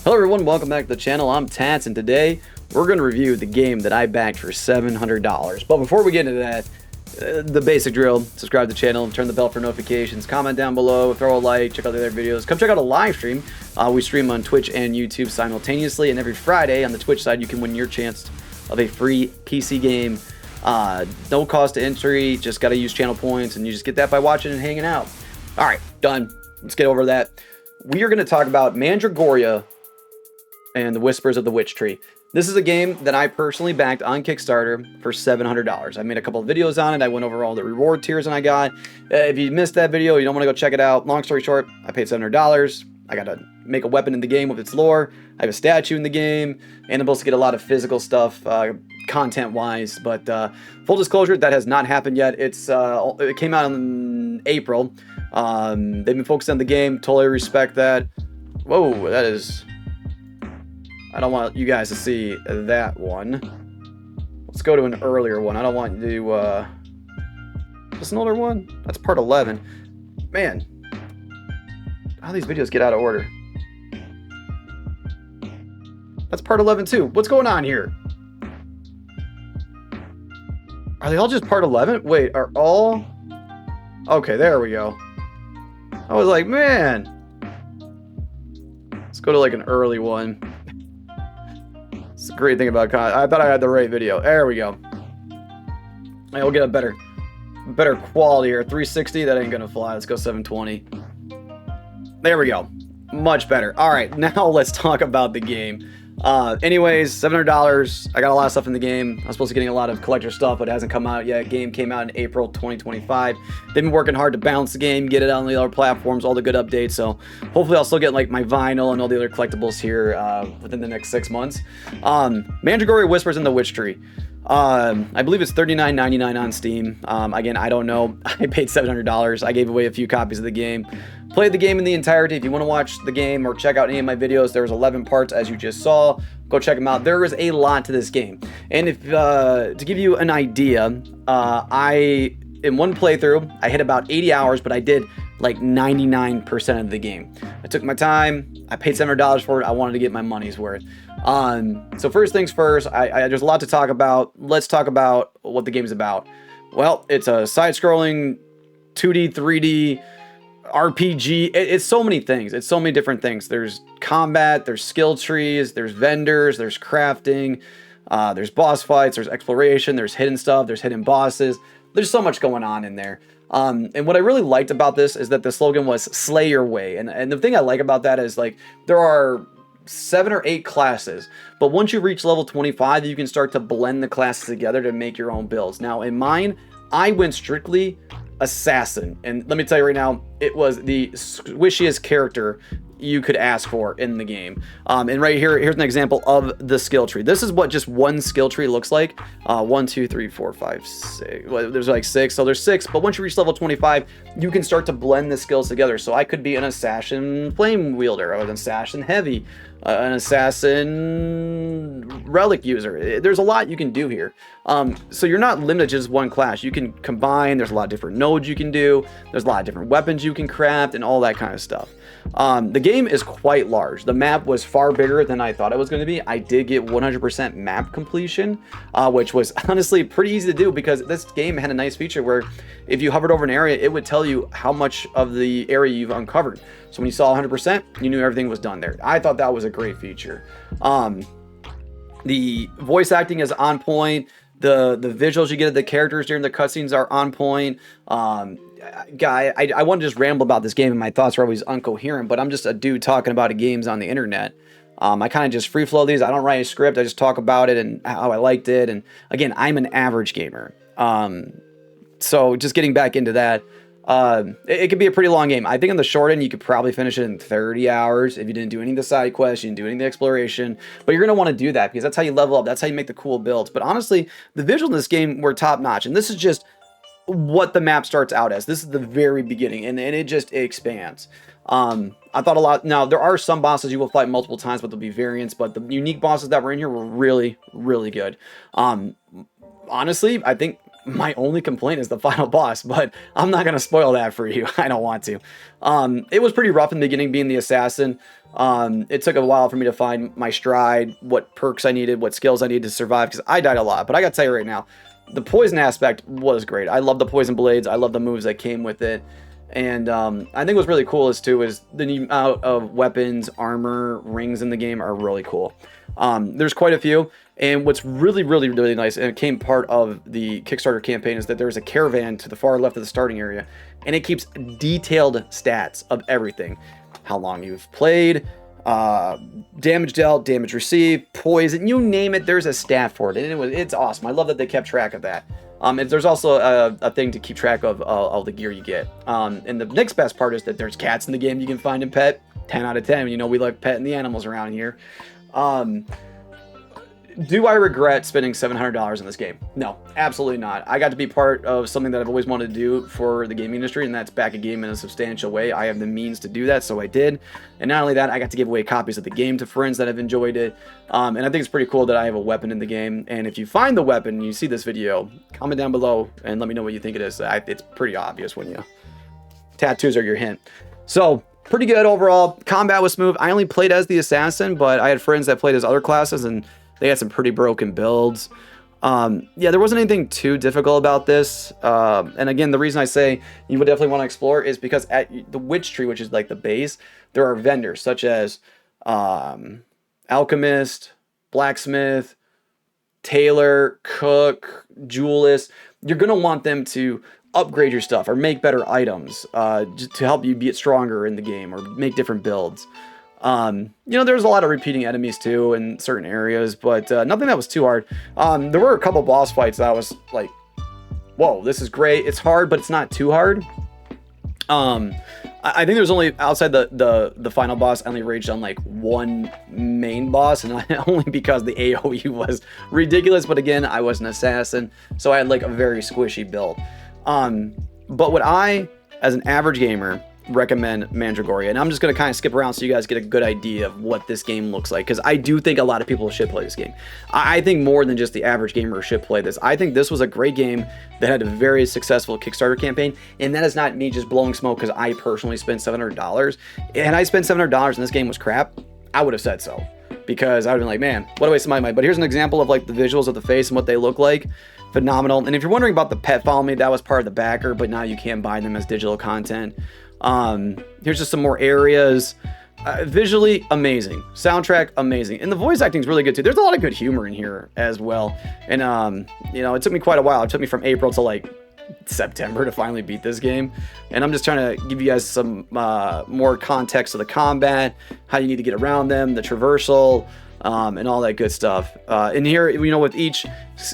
Hello everyone, welcome back to the channel. I'm Tats, and today we're going to review the game that I backed for $700. But before we get into that, the basic drill: subscribe to the channel, turn the bell for notifications, comment down below, throw a like, check out the other videos. Come check out a live stream. We stream on Twitch and YouTube simultaneously, and every Friday on the Twitch side you can win your chance of a free PC game. No cost to entry, just got to use channel points, and you just get that by watching and hanging out. Alright, done. Let's get over that. We are going to talk about Mandragora and the Whispers of the Witch Tree. This is a game that I personally backed on Kickstarter for $700. I made a couple of videos on it. I went over all the reward tiers and I got. If you missed that video, you don't want to go check it out. Long story short, I paid $700. I got to make a weapon in the game with its lore. I have a statue in the game, and I'm supposed to get a lot of physical stuff, content-wise. But full disclosure, that has not happened yet. It came out in April. They've been focused on the game. Totally respect that. Whoa, that is... I don't want you guys to see that one. Let's go to an earlier one. I don't want you to, is this an older one? That's part 11. Man, how these videos get out of order. That's part 11 too. What's going on here? Are they all just part 11? Wait, are all... Okay, there we go. I was like, man. Let's go to like an early one. It's a great thing about I thought I had the right video. There we go. We'll get a better quality here. 360, that ain't gonna fly. Let's go 720. There we go. Much better. All right, now let's talk about the game. Anyways, $700. I got a lot of stuff in the game. I was supposed to be getting a lot of collector stuff, but it hasn't come out yet. Game came out in April 2025. They've been working hard to balance the game, get it on the other platforms, all the good updates. So hopefully I'll still get like my vinyl and all the other collectibles here within the next 6 months. Mandragora Whispers in the Witch Tree. I believe it's $39.99 on Steam. Again, I don't know. I paid $700. I gave away a few copies of the game. Played the game in the entirety. If you want to watch the game or check out any of my videos, there's 11 parts as you just saw. Go check them out. There is a lot to this game. And if to give you an idea, in one playthrough, I hit about 80 hours, but I did like 99% of the game. I took my time. I paid $700 for it. I wanted to get my money's worth. So first things first, there's a lot to talk about. Let's talk about what the game's about. Well, it's a side-scrolling 2D, 3D RPG. It's so many things. It's so many different things. There's combat, there's skill trees, there's vendors, there's crafting, there's boss fights, there's exploration, there's hidden stuff, there's hidden bosses. There's so much going on in there. And what I really liked about this is that the slogan was "Slay Your Way." And the thing I like about that is, like, there are 7 or 8 classes, but once you reach level 25, you can start to blend the classes together to make your own builds. Now, in mine, I went strictly assassin, and let me tell you right now, it was the squishiest character you could ask for in the game. And right here, here's an example of the skill tree. This is what just one skill tree looks like. 1, 2, 3, 4, 5, 6. Well, there's like 6, so there's 6. But once you reach level 25, you can start to blend the skills together. So I could be an assassin flame wielder, or an assassin heavy, an assassin relic user. There's a lot you can do here. So you're not limited to just one class. You can combine. There's a lot of different nodes you can do. There's a lot of different weapons you can craft and all that kind of stuff. The game is quite large. The map was far bigger than I thought it was going to be. I did get 100% map completion, which was honestly pretty easy to do because this game had a nice feature where if you hovered over an area, it would tell you how much of the area you've uncovered. So when you saw 100%, you knew everything was done there. I thought that was a great feature. The voice acting is on point. The visuals you get of the characters during the cutscenes are on point. Guy, I want to just ramble about this game, and my thoughts are always incoherent, but I'm just a dude talking about games on the internet. I kind of just free flow these. I don't write a script. I just talk about it and how I liked it. And again, I'm an average gamer. So just getting back into that, it could be a pretty long game. I think on the short end, you could probably finish it in 30 hours if you didn't do any of the side quests, you didn't do any of the exploration. But you're going to want to do that because that's how you level up. That's how you make the cool builds. But honestly, the visuals in this game were top notch. And this is just what the map starts out as. This is the very beginning, and it just expands. I thought a lot. Now, there are some bosses you will fight multiple times, but there'll be variants. But the unique bosses that were in here were really, really good. Honestly, I think my only complaint is the final boss, but I'm not going to spoil that for you. I don't want to. It was pretty rough in the beginning being the assassin. It took a while for me to find my stride, what perks I needed, what skills I needed to survive, because I died a lot. But I got to tell you right now, the poison aspect was great. I love the poison blades. I love the moves that came with it. And I think what's really cool is the amount of weapons, armor, rings in the game are really cool. There's quite a few. And what's really, really, really nice, and it came part of the Kickstarter campaign, is that there's a caravan to the far left of the starting area, and it keeps detailed stats of everything. How long you've played, damage dealt, damage received, poison, you name it, there's a stat for it. And it's awesome. I love that they kept track of that. And there's also a thing to keep track of all the gear you get. And the next best part is that there's cats in the game you can find and pet. 10 out of 10. You know, we like petting the animals around here. Do I regret spending $700 on this game? No, absolutely not. I got to be part of something that I've always wanted to do for the gaming industry, and that's back a game in a substantial way. I have the means to do that, so I did. And not only that, I got to give away copies of the game to friends that have enjoyed it. And I think it's pretty cool that I have a weapon in the game. And if you find the weapon and you see this video, comment down below and let me know what you think it is. It's pretty obvious when you... Tattoos are your hint. So... pretty good overall. Combat was smooth. I only played as the assassin, but I had friends that played as other classes, and they had some pretty broken builds. Yeah, there wasn't anything too difficult about this. And again, the reason I say you would definitely want to explore is because at the witch tree, which is like the base, there are vendors such as alchemist, blacksmith, tailor, cook, jewelist. You're going to want them to upgrade your stuff or make better items to help you get stronger in the game or make different builds. You know, there's a lot of repeating enemies too in certain areas, but nothing that was too hard. There were a couple boss fights that I was like, whoa, this is great. It's hard, but it's not too hard. I think there's only outside the final boss, I only raged on like one main boss, and only because the AoE was ridiculous. But again, I was an assassin, so I had like a very squishy build. But what I, as an average gamer, recommend Mandragora, and I'm just going to kind of skip around so you guys get a good idea of what this game looks like, because I do think a lot of people should play this game. I think more than just the average gamer should play this. I think this was a great game that had a very successful Kickstarter campaign, and that is not me just blowing smoke because I personally spent $700. And I spent $700 and this game was crap, I would have said so, because I would have been like, man, what a waste of my money. But here's an example of like the visuals of the face and what they look like. Phenomenal. And if you're wondering about the pet follow me, that was part of the backer, but now you can buy them as digital content. Here's just some more areas. Visually amazing, soundtrack amazing, and the voice acting is really good too. There's a lot of good humor in here as well. And you know, it took me quite a while. It took me from April to like September to finally beat this game, and I'm just trying to give you guys some more context of the combat, how you need to get around them, the traversal, and all that good stuff. In here, you know, with each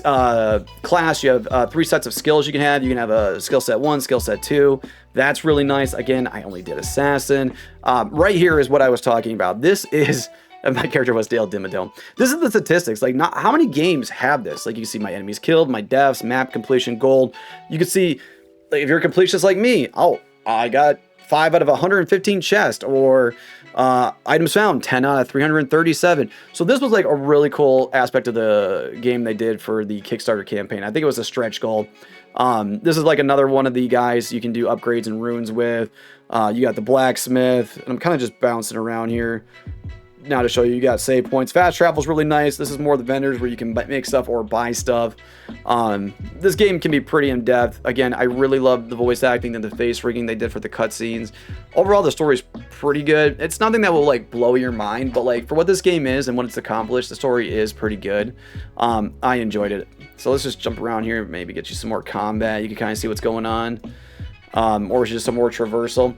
class, you have 3 sets of skills you can have. You can have a skill set 1, skill set 2. That's really nice. Again, I only did assassin. Right here is what I was talking about. This is... my character was Dale Dimmadome. This is the statistics. Like, not how many games have this. Like, you can see my enemies killed, my deaths, map completion, gold. You can see, like, if you're a completionist like me, oh, I got 5 out of 115 chests, or items found 10 out of 337. So this was like a really cool aspect of the game they did for the Kickstarter campaign. I think it was a stretch goal. This is like another one of the guys you can do upgrades and runes with. You got the blacksmith, and I'm kind of just bouncing around here now to show you. You got save points. Fast travel is really nice. This is more the vendors where you can make stuff or buy stuff. This game can be pretty in depth. Again, I really love the voice acting and the face rigging they did for the cutscenes. Overall, the story's pretty good. It's nothing that will like blow your mind, but like for what this game is and what it's accomplished, the story is pretty good. I enjoyed it. So let's just jump around here, maybe get you some more combat. You can kind of see what's going on. Or just some more traversal.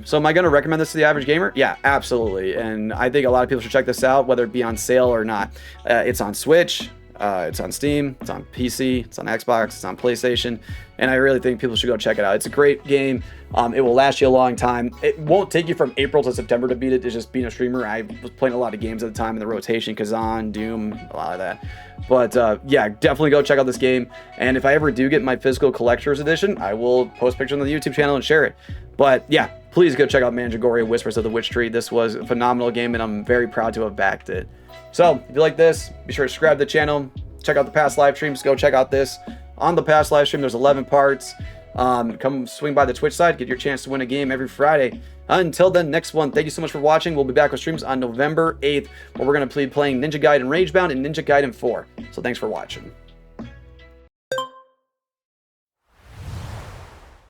So am I going to recommend this to the average gamer? Yeah, absolutely. And I think a lot of people should check this out, whether it be on sale or not. It's on Switch, it's on Steam, it's on PC, it's on Xbox, it's on PlayStation, and I really think people should go check it out. It's a great game. It will last you a long time. It won't take you from April to September to beat it. It's just being a streamer. I was playing a lot of games at the time in the rotation, Kazan, Doom, a lot of that. But yeah, definitely go check out this game. And if I ever do get my physical collector's edition, I will post pictures on the YouTube channel and share it. But yeah, please go check out Mandragora, Whispers of the Witch Tree. This was a phenomenal game, and I'm very proud to have backed it. So if you like this, be sure to subscribe to the channel. Check out the past live streams. Go check out this. on the past live stream. There's 11 parts. Come swing by the Twitch side, get your chance to win a game every Friday. Until then, next one, thank you so much for watching. We'll be back with streams on November 8th, where we're going to be playing Ninja Gaiden Ragebound and Ninja Gaiden 4. So thanks for watching.